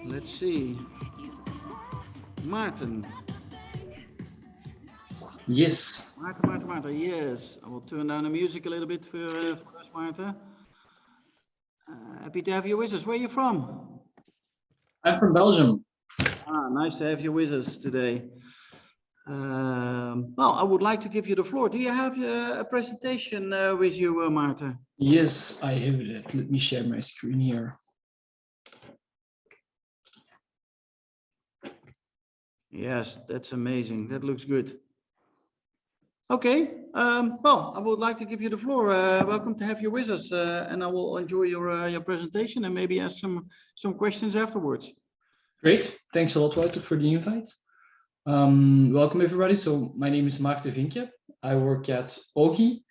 Let's see. Maarten. Yes. Maarten, yes. I will turn down the music a little bit for us, Maarten. Happy to have you with us. Where are you from? I'm from Belgium. Nice to have you with us today. Well, I would like to give you the floor. Do you have a presentation with you, Maarten? Yes, I have it. Let me share my screen here. Yes, that's amazing. That looks good. Okay, well, I would like to give you the floor. Welcome to have you with us, and I will enjoy your presentation and maybe ask some questions afterwards. Great, thanks a lot, Wouter, for the invite. Welcome everybody. So my name is Maarten Vyncke. I work at Aug.e.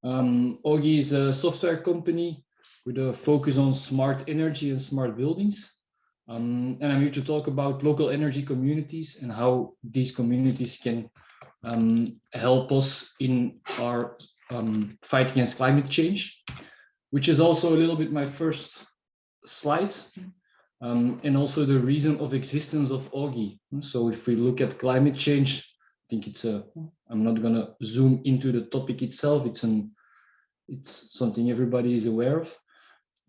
Aug.e is a software company with a focus on smart energy and smart buildings. And I'm here to talk about local energy communities and how these communities can help us in our fight against climate change, which is also a little bit my first slide, and also the reason of existence of Aug.e. So if we look at climate change, I think it's I'm not going to zoom into the topic itself. It's something everybody is aware of.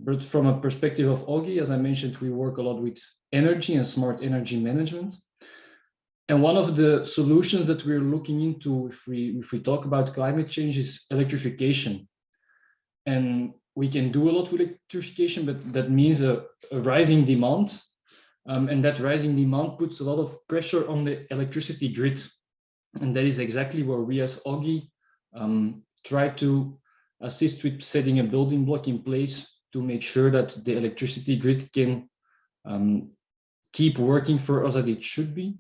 But from a perspective of Aug.e, as I mentioned, we work a lot with energy and smart energy management. And one of the solutions that we're looking into if we talk about climate change is electrification. And we can do a lot with electrification, but that means a rising demand. And that rising demand puts a lot of pressure on the electricity grid. And that is exactly where we as Aug.e try to assist with setting a building block in place to make sure that the electricity grid can keep working for us as it should be.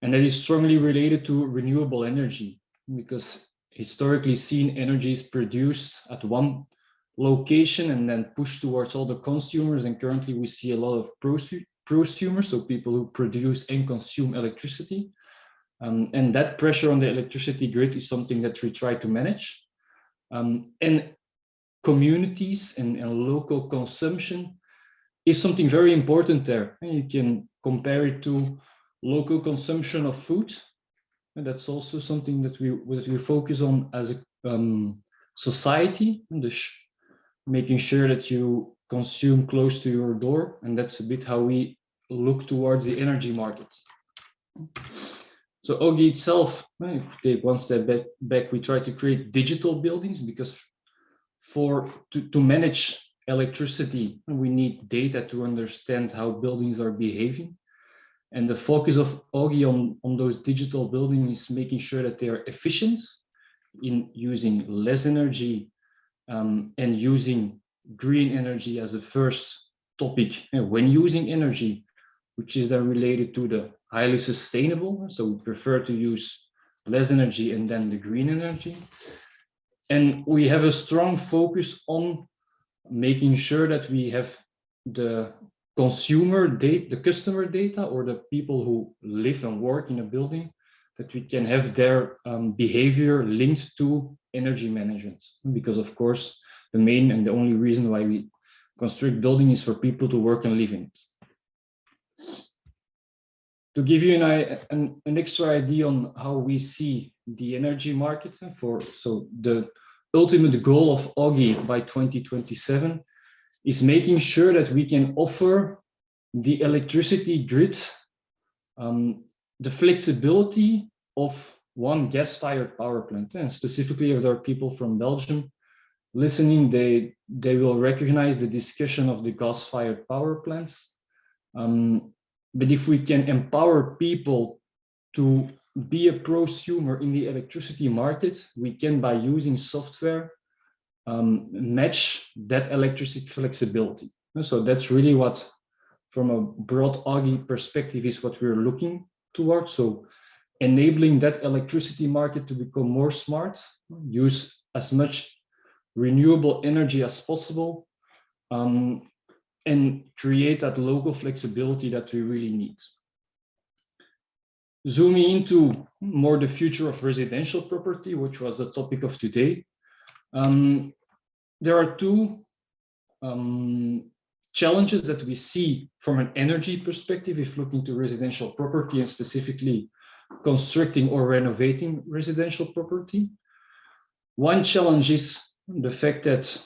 And that is strongly related to renewable energy, because historically seen energy is produced at one location and then pushed towards all the consumers. And currently we see a lot of prosumers, so people who produce and consume electricity. And that pressure on the electricity grid is something that we try to manage. And communities and local consumption is something very important there. And you can compare it to local consumption of food. And that's also something that we focus on as a society, making sure that you consume close to your door. And that's a bit how we look towards the energy market. So Aug.e itself, if we take one step back, we try to create digital buildings, because to manage electricity, we need data to understand how buildings are behaving. And the focus of Aug.e on those digital buildings is making sure that they are efficient in using less energy and using green energy as a first topic when using energy, which is then related to the highly sustainable. So we prefer to use less energy and then the green energy. And we have a strong focus on making sure that we have the consumer data, the customer data, or the people who live and work in a building, that we can have their behavior linked to energy management. Because of course, the main and the only reason why we construct buildings is for people to work and live in it. To give you an extra idea on how we see the energy market, so the ultimate goal of Aug.e by 2027 is making sure that we can offer the electricity grid the flexibility of one gas-fired power plant. And specifically, if there are people from Belgium listening, they will recognize the discussion of the gas-fired power plants. But if we can empower people to be a prosumer in the electricity market, we can, by using software, match that electricity flexibility. So that's really what, from a broad Aug.e perspective, is what we're looking towards. So enabling that electricity market to become more smart, use as much renewable energy as possible, and create that local flexibility that we really need. Zooming into more the future of residential property, which was the topic of today, there are two challenges that we see from an energy perspective if looking to residential property and specifically constructing or renovating residential property. One challenge is the fact that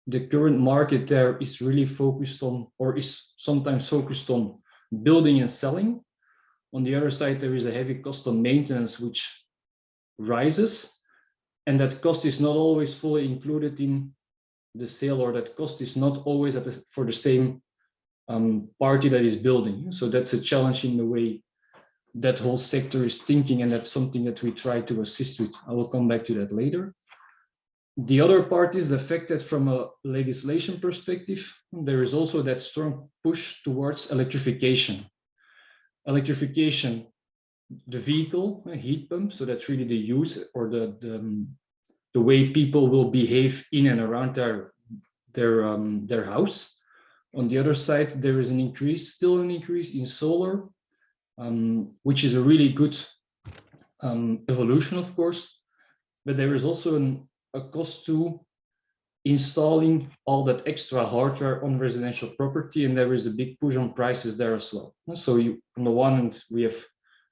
the current market there is really focused on, or is sometimes focused on, building and selling. On the other side, there is a heavy cost of maintenance which rises, and that cost is not always fully included in the sale, or that cost is not always for the same party that is building. So that's a challenge in the way that whole sector is thinking, and that's something that we try to assist with. I will come back to that later. The other part is the fact that from a legislation perspective, there is also that strong push towards electrification. Electrification, the vehicle, a heat pump, so that's really the use or the way people will behave in and around their house. On the other side, there is still an increase in solar, which is a really good evolution, of course, but there is also a cost to installing all that extra hardware on residential property, and there is a big push on prices there as well. So on the one hand, we have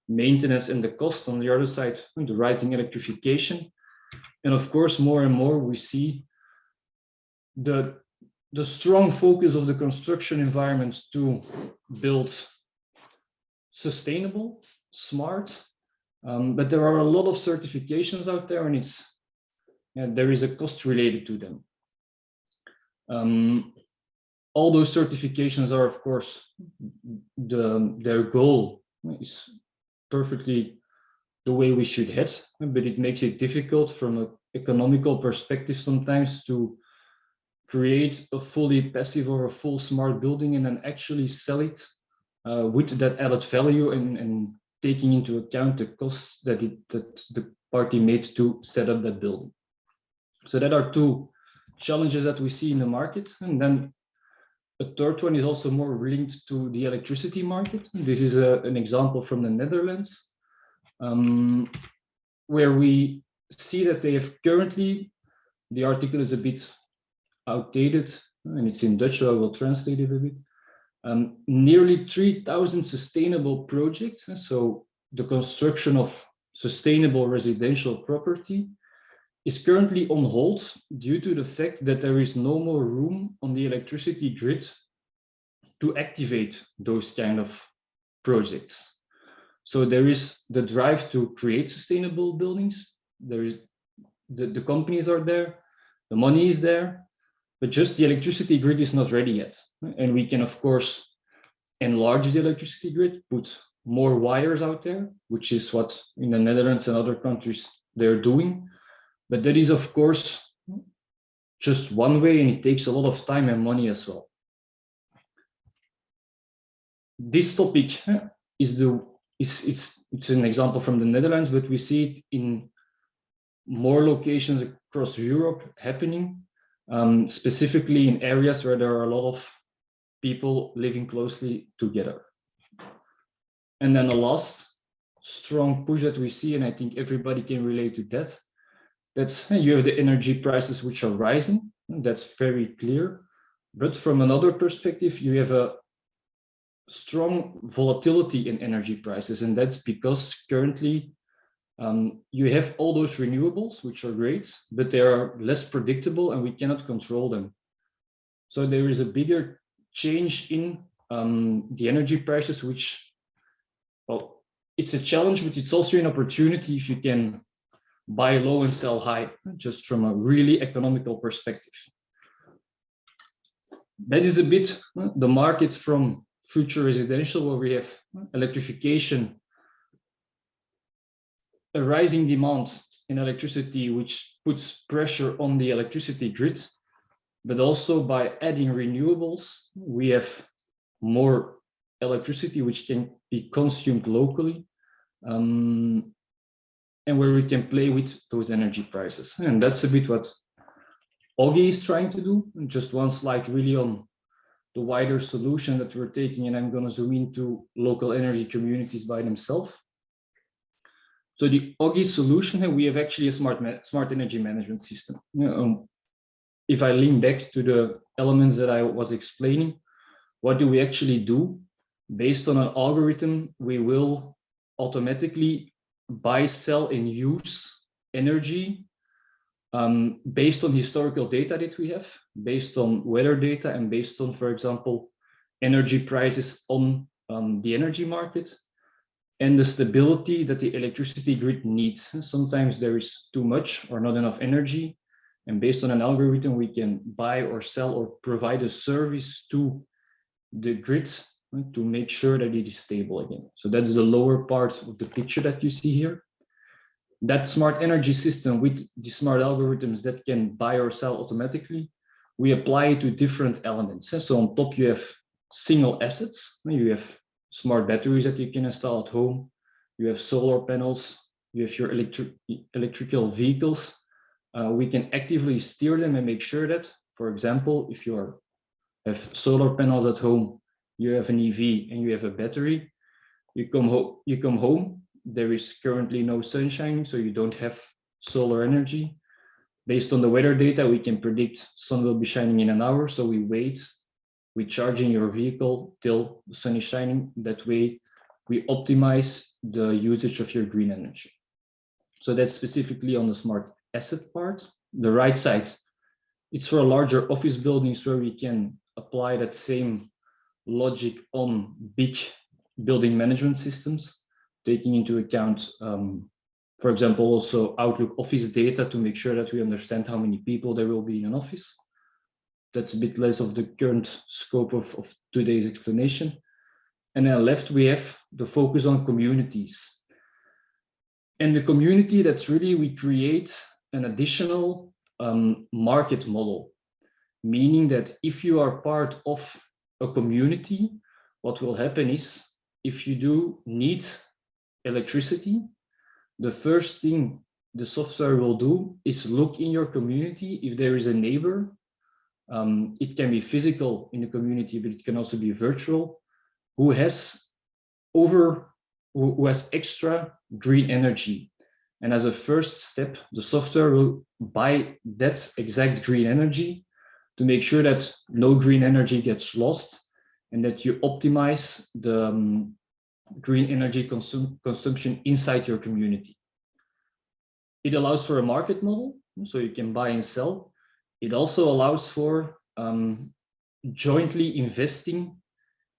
maintenance and the cost. On the other side, the rising electrification. And of course, more and more we see the strong focus of the construction environment to build sustainable, smart, but there are a lot of certifications out there, and there is a cost related to them. All those certifications are, of course, their goal is perfectly the way we should head, but it makes it difficult from an economical perspective sometimes to create a fully passive or a full smart building and then actually sell it with that added value and taking into account the costs that the party made to set up that building. So that are two challenges that we see in the market. And then a third one is also more linked to the electricity market. This is an example from the Netherlands, where we see that they have currently, the article is a bit outdated and it's in Dutch, so I will translate it a bit. Nearly 3,000 sustainable projects. So the construction of sustainable residential property is currently on hold due to the fact that there is no more room on the electricity grid to activate those kind of projects. So there is the drive to create sustainable buildings. There is the companies are there, the money is there, but just the electricity grid is not ready yet. And we can, of course, enlarge the electricity grid, put more wires out there, which is what in the Netherlands and other countries they're doing. But that is, of course, just one way, and it takes a lot of time and money as well. This topic is it's an example from the Netherlands, but we see it in more locations across Europe happening, specifically in areas where there are a lot of people living closely together. And then the last strong push that we see, and I think everybody can relate to that, that's you have the energy prices which are rising. That's very clear. But from another perspective, you have a strong volatility in energy prices, and that's because currently you have all those renewables, which are great, but they are less predictable and we cannot control them. So there is a bigger change in the energy prices, which, well, it's a challenge, but it's also an opportunity if you can buy low and sell high, just from a really economical perspective. That is a bit the market from future residential, where we have electrification, a rising demand in electricity, which puts pressure on the electricity grid, but also by adding renewables, we have more electricity which can be consumed locally, and where we can play with those energy prices. And that's a bit what Aug.e is trying to do. And just one slide really on the wider solution that we're taking, and I'm going to zoom into local energy communities by themselves. So the Aug.e solution, we have actually a smart energy management system. if I link back to the elements that I was explaining, what do we actually do? Based on an algorithm, we will automatically buy, sell, and use energy based on historical data that we have, based on weather data, and based on, for example, energy prices on the energy market, and the stability that the electricity grid needs. Sometimes there is too much or not enough energy, and based on an algorithm, we can buy or sell or provide a service to the grid to make sure that it is stable again. So that's the lower part of the picture that you see here. That smart energy system with the smart algorithms that can buy or sell automatically, we apply to different elements. So on top you have single assets. You have smart batteries that you can install at home. You have solar panels. You have your electrical vehicles. We can actively steer them and make sure that, for example, if you have solar panels at home, you have an EV and you have a battery, you come home, there is currently no sunshine, so you don't have solar energy. Based on the weather data, we can predict sun will be shining in an hour, so we wait with charging your vehicle till the sun is shining. That way, we optimize the usage of your green energy. So that's specifically on the smart asset part. The right side, it's for larger office buildings where we can apply that same logic on big building management systems, taking into account, for example, also Outlook Office data to make sure that we understand how many people there will be in an office. That's a bit less of the current scope of today's explanation. And then left, we have the focus on communities. And the community, that's really, we create an additional market model, meaning that if you are part of a community, what will happen is, if you do need electricity, the first thing the software will do is look in your community if there is a neighbor. It can be physical in the community, but it can also be virtual, who has extra green energy. And as a first step, the software will buy that exact green energy to make sure that no green energy gets lost and that you optimize the green energy consumption inside your community. It allows for a market model, so you can buy and sell. It also allows for jointly investing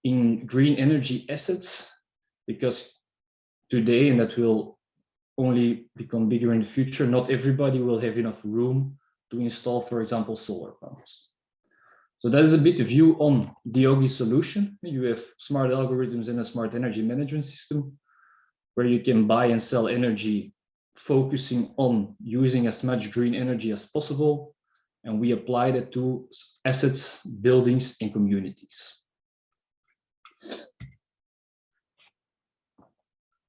in green energy assets, because today, and that will only become bigger in the future, not everybody will have enough room to install, for example, solar panels. So that is a bit of view on the Aug.e solution. You have smart algorithms and a smart energy management system where you can buy and sell energy, focusing on using as much green energy as possible. And we apply that to assets, buildings, and communities.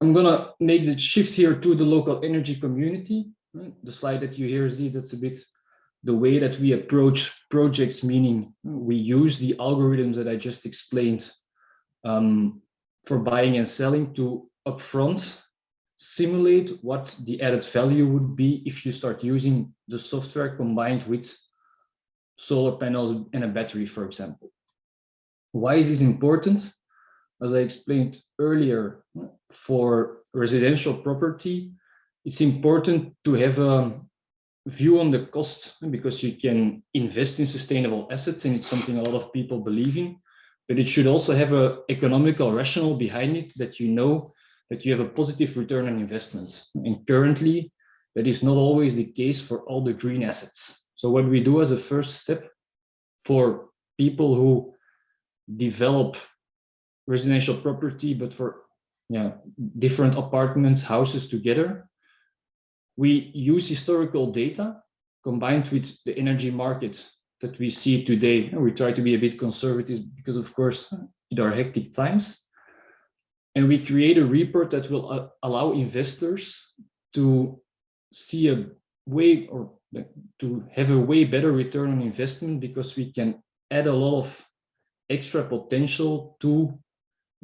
I'm gonna make the shift here to the local energy community. The slide that you here see, that's a bit the way that we approach projects, meaning we use the algorithms that I just explained for buying and selling to upfront simulate what the added value would be if you start using the software combined with solar panels and a battery, for example. Why is this important? As I explained earlier, for residential property, it's important to have a view on the cost, because you can invest in sustainable assets, and it's something a lot of people believe in, but it should also have an economical rationale behind it, that you know that you have a positive return on investment. And currently, that is not always the case for all the green assets. So what we do as a first step for people who develop residential property, but for different apartments, houses together, we use historical data combined with the energy market that we see today. And we try to be a bit conservative because, of course, there are hectic times. And we create a report that will allow investors to see a way, or to have a way better return on investment, because we can add a lot of extra potential to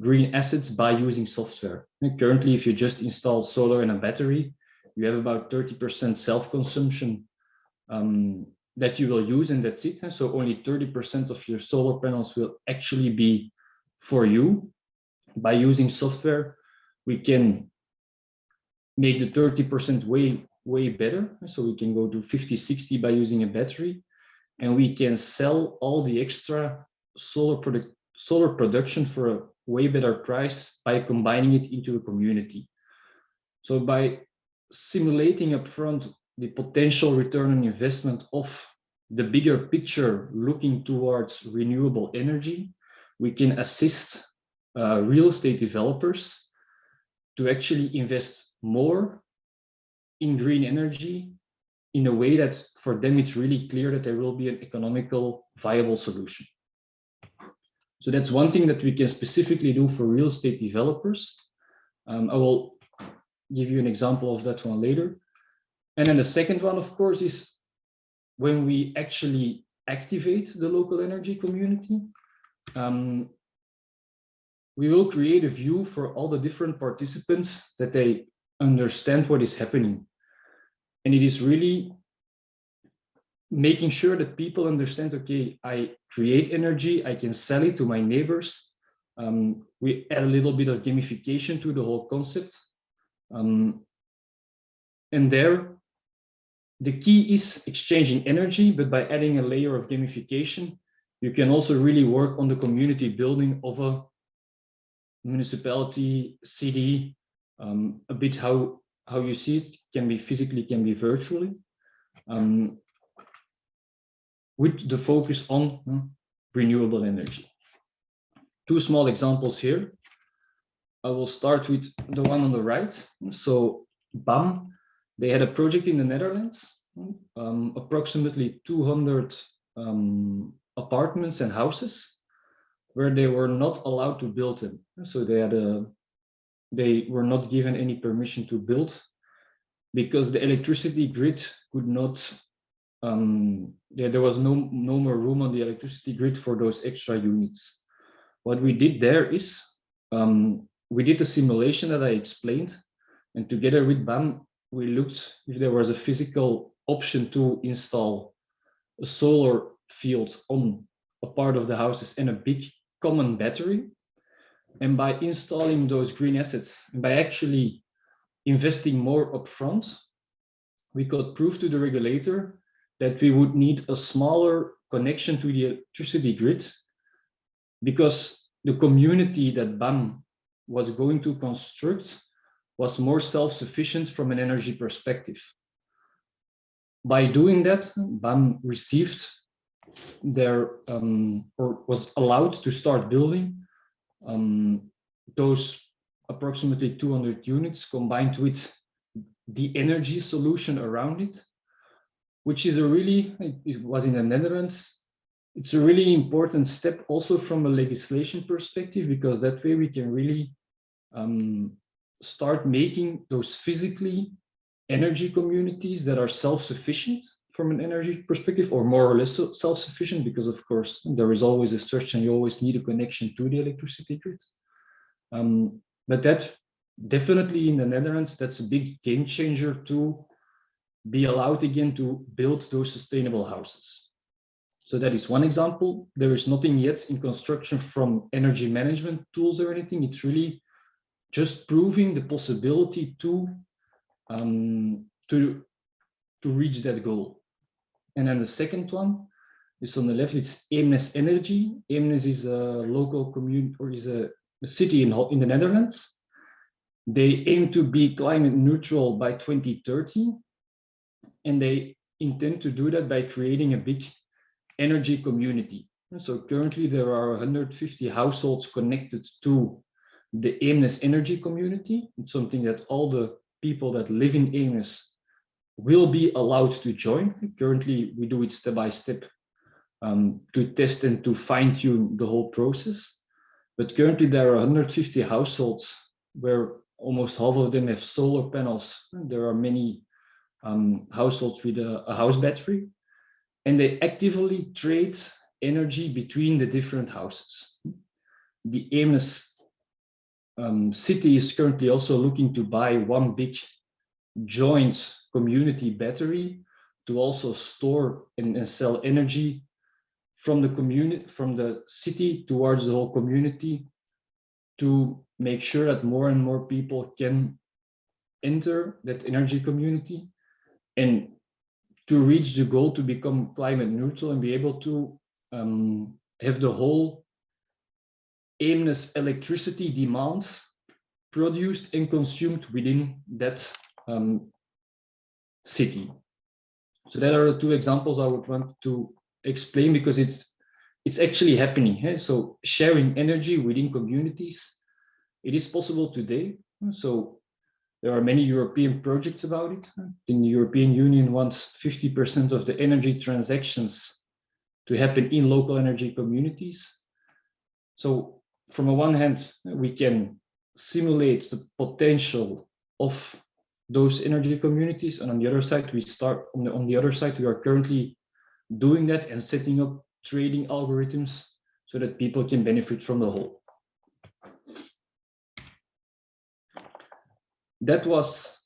green assets by using software. And currently, if you just install solar and a battery, you have about 30% self-consumption that you will use, and that's it. So only 30% of your solar panels will actually be for you. By using software, we can make the 30% way better. So we can go to 50, 60 by using a battery, and we can sell all the extra solar production for a way better price by combining it into a community. So by simulating upfront the potential return on investment of the bigger picture looking towards renewable energy, we can assist real estate developers to actually invest more in green energy in a way that for them it's really clear that there will be an economical viable solution. So that's one thing that we can specifically do for real estate developers. I will give you an example of that one later. And then the second one, of course, is when we actually activate the local energy community, we will create a view for all the different participants that they understand what is happening. And it is really making sure that people understand, okay, I create energy, I can sell it to my neighbors. We add a little bit of gamification to the whole concept. And there, the key is exchanging energy, but by adding a layer of gamification, you can also really work on the community building of a municipality, city, a bit how you see it, can be physically, can be virtually, with the focus on renewable energy. Two small examples here. I will start with the one on the right. So BAM, they had a project in the Netherlands, approximately 200 apartments and houses where they were not allowed to build them. So they were not given any permission to build because the electricity grid could not, there was no more room on the electricity grid for those extra units. What we did there is, we did a simulation that I explained, and together with BAM, we looked if there was a physical option to install a solar field on a part of the houses and a big common battery. And by installing those green assets, by actually investing more upfront, we could prove to the regulator that we would need a smaller connection to the electricity grid because the community that BAM was going to construct was more self-sufficient from an energy perspective. By doing that, BAM received their, or was allowed to start building those approximately 200 units combined with the energy solution around it, which is a really, it was in the Netherlands, it's a really important step also from a legislation perspective, because that way we can really start making those physically energy communities that are self-sufficient from an energy perspective, or more or less self-sufficient, because of course there is always a stretch and you always need a connection to the electricity grid. But that definitely in the Netherlands, that's a big game changer to be allowed again to build those sustainable houses. So that is one example. There is nothing yet in construction from energy management tools or anything. It's really just proving the possibility to reach that goal. And then the second one is on the left, it's Aimless Energy. Aimless is a local community, or is a city in the Netherlands. They aim to be climate neutral by 2030. And they intend to do that by creating a big energy community. So currently there are 150 households connected to the Aimless Energy community. It's something that all the people that live in Aimless will be allowed to join. Currently, we do it step by step to test and to fine tune the whole process. But currently there are 150 households where almost half of them have solar panels. There are many households with a house battery, and they actively trade energy between the different houses. The Aimless city is currently also looking to buy one big joint community battery to also store and sell energy from the community, from the city towards the whole community, to make sure that more and more people can enter that energy community, and to reach the goal to become climate neutral and be able to have the whole aimless electricity demands produced and consumed within that city. So that are the two examples I would want to explain, because it's actually happening. Eh? So sharing energy within communities, it is possible today. So there are many European projects about it. The European Union wants 50% of the energy transactions to happen in local energy communities. So from one hand, we can simulate the potential of those energy communities, and on the other side, we are currently doing that and setting up trading algorithms so that people can benefit from the whole. That was,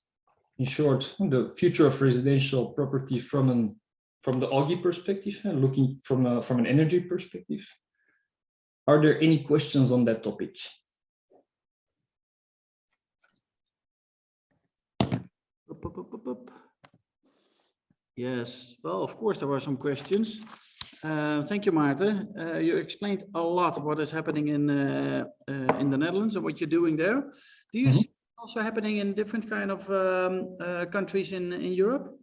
in short, the future of residential property from the Aug.e perspective, and looking from an energy perspective. Are there any questions on that topic? Yes, well, of course, there were some questions. Thank you, Maarten. You explained a lot what is happening in the Netherlands and what you're doing there. Do you see also happening in different kind of countries in Europe?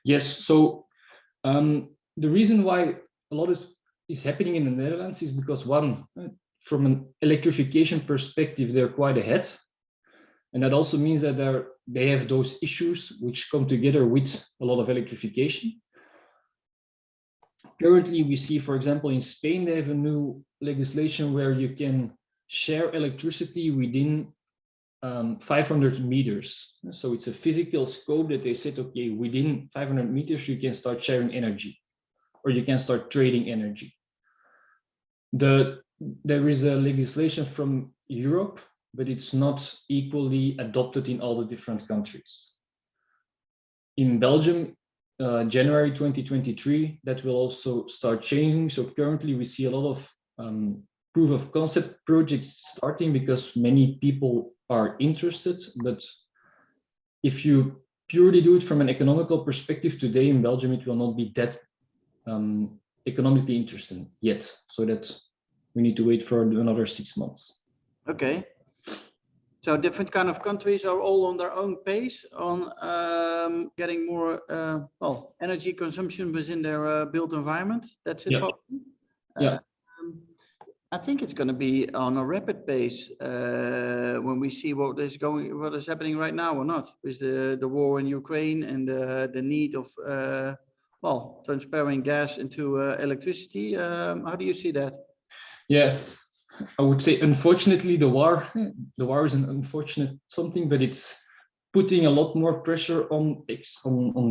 Yes. So the reason why a lot is happening in the Netherlands is because, one, from an electrification perspective, they're quite ahead. And that also means that they have those issues which come together with a lot of electrification. Currently, we see, for example, in Spain, they have a new legislation where you can share electricity within 500 meters. So it's a physical scope that they said, okay, within 500 meters, you can start sharing energy, or you can start trading energy. There is a legislation from Europe, but it's not equally adopted in all the different countries. In Belgium, January 2023, that will also start changing. So currently we see a lot of proof of concept projects starting because many people are interested. But if you purely do it from an economical perspective today in Belgium, it will not be that economically interesting yet. So that we need to wait for another 6 months. Okay. So different kind of countries are all on their own pace on getting more well, energy consumption within their built environment. That's it. Yeah. Probably. Yeah. I think it's going to be on a rapid pace when we see what is happening right now or not, with the war in Ukraine and the need of well, transferring gas into electricity. How do you see that? Yeah. I would say, unfortunately, the war is an unfortunate something, but it's putting a lot more pressure on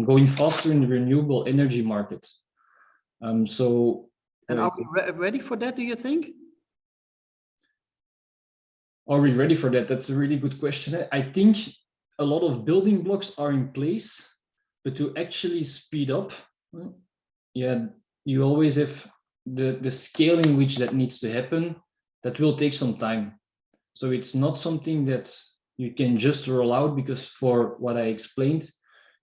going faster in the renewable energy market. So, and are we ready for that, do you think? Are we ready for that? That's a really good question. I think a lot of building blocks are in place, but to actually speed up, yeah, you always have the scale in which that needs to happen. That will take some time. So it's not something that you can just roll out, because for what I explained,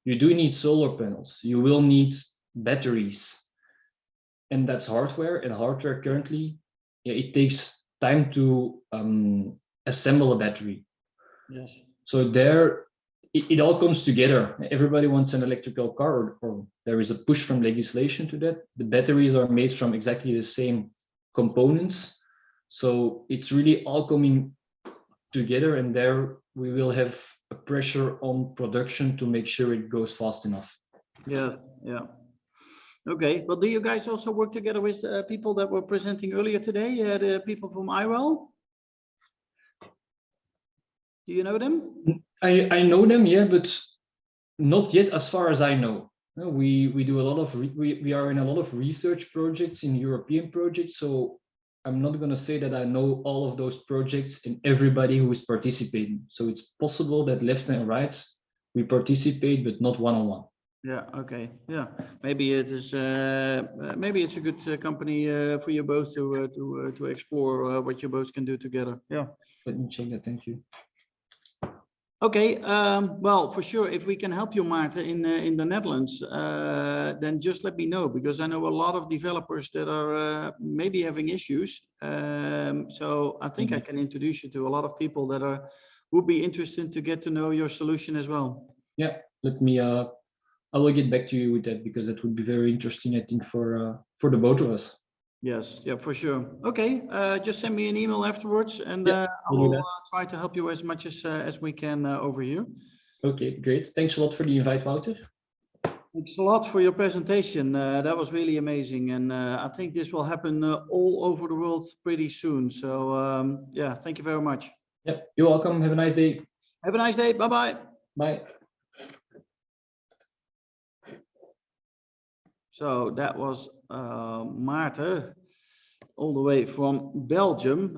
you do need solar panels, you will need batteries, and that's hardware, and hardware currently, yeah, it takes time to assemble a battery. Yes. So there, it all comes together. Everybody wants an electrical car, or there is a push from legislation to that. The batteries are made from exactly the same components. So it's really all coming together, and there we will have a pressure on production to make sure it goes fast enough. Yes, yeah. Okay, well, do you guys also work together with people that were presenting earlier today, the people from IRL? Do you know them? I know them, yeah, but not yet as far as I know. We do a lot of, we are in a lot of research projects, in European projects, so I'm not going to say that I know all of those projects and everybody who is participating. So it's possible that left and right we participate, but not one-on-one. Yeah. Okay. Yeah. Maybe it is. Maybe it's a good company for you both to explore what you both can do together. Yeah. Let me check that. Thank you. Okay. Well, for sure, if we can help you, Maarten, in the Netherlands, then just let me know, because I know a lot of developers that are maybe having issues. So I think I can introduce you to a lot of people that would be interested to get to know your solution as well. Yeah. Let me. I will get back to you with that, because that would be very interesting, I think, for the both of us. Yes, yeah, for sure. Okay, just send me an email afterwards, and Yeah, I we'll do will that. try to help you as much as we can over here. Okay, great. Thanks a lot for the invite, Wouter. Thanks a lot for your presentation. That was really amazing, and I think this will happen all over the world pretty soon. So yeah, thank you very much. Yep, you're welcome. Have a nice day. Have a nice day. Bye bye. Bye. So that was Maarten, all the way from Belgium.